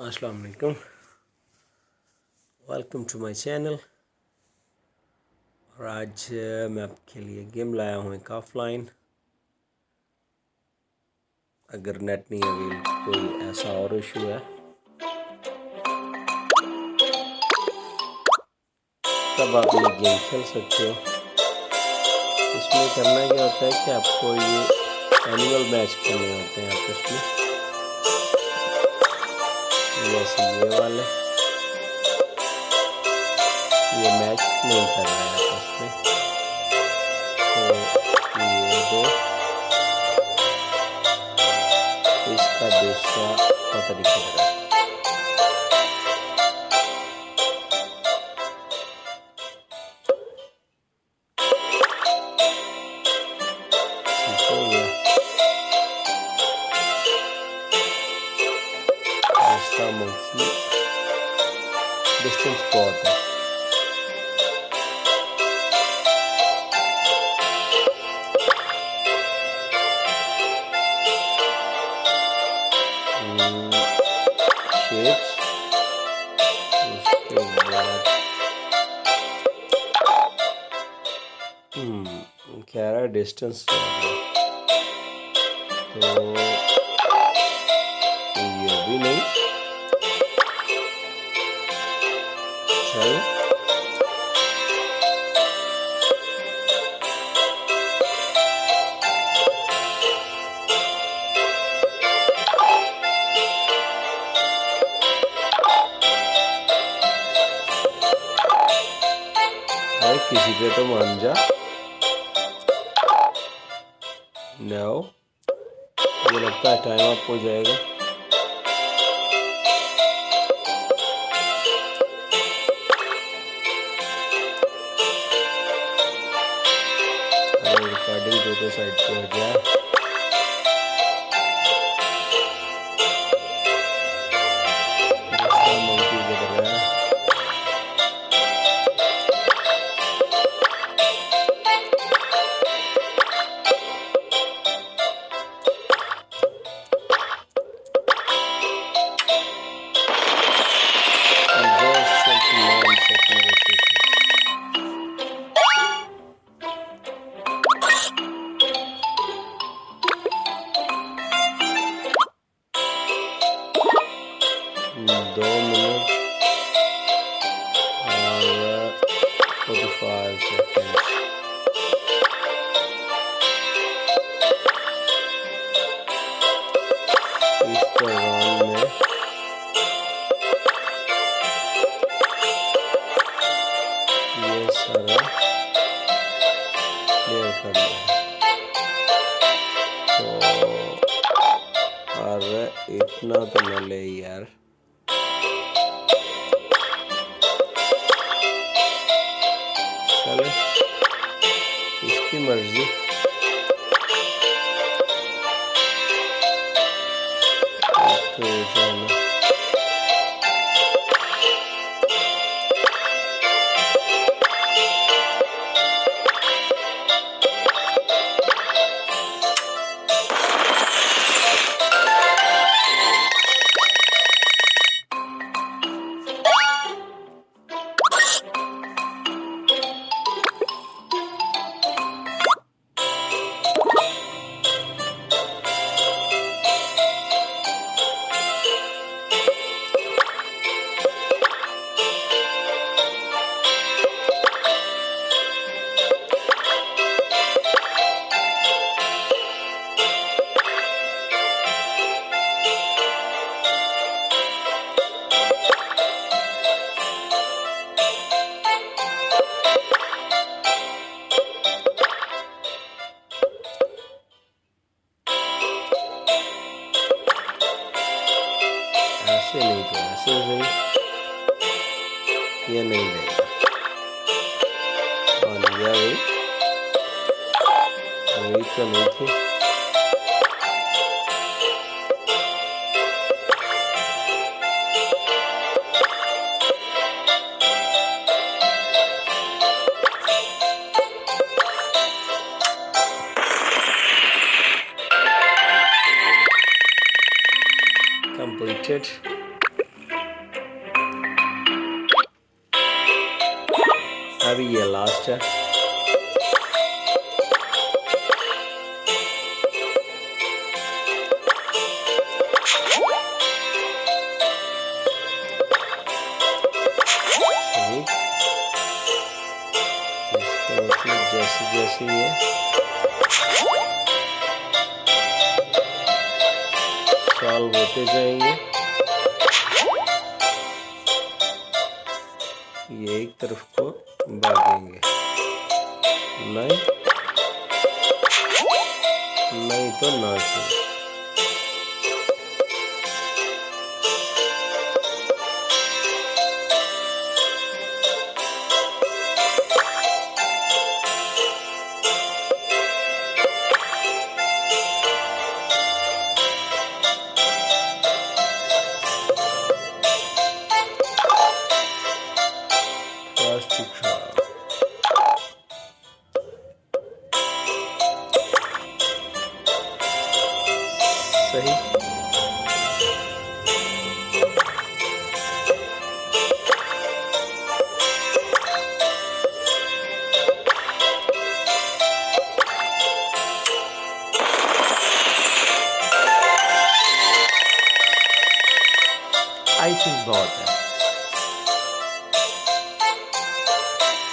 अस्सलाम वालेकुम। Welcome to my channel. और आज मैं आपके लिए गेम लाया हूँ एक ऑफलाइन। अगर नेट नहीं अवेल कोई ऐसा और इशू है तब आप ये गेम खेल सकते हो। इसमें करना क्या होता है कि आपको ये एनिमल मैच करने होते हैं आपस में, जैसे ये वाले ये मैच नहीं कर रहे हैं आपस में, तो ये दो इसका दूसरा पता नहीं चल रहा है। ठीक हो गया। दूसरा मंकी डिस्टेंस बहुत है। शेप्स उसके बाद कह रहा है डिस्टेंस तो ये भी नहीं। चलो अरे किसी पे तो मान जा। नो, मुझे लगता है टाइम अप हो जाएगा। अरे रिकॉर्डिंग तो साइड पे हो गया। दूसरा मंकी गिर रहा है। Just 29 seconds बचे थे। दो मिनट और 45 सेकेंड। इस दौरान में ये सारा क्लियर कर लिया तो। और इतना तो न ले यार। चले इसकी मर्जी। तो जाना ऐसे नहीं तो ऐसे सही। ये नहीं देगा और यह वही तो नहीं थी। Completed. अभी ये लास्ट है। इसका मतलब जैसे जैसे ये सॉल्व होते जाएंगे, ये एक तरफ को भागेंगे, नहीं नहीं तो ना सही। प्लास्टिक सही। आई थिंक बहुत है।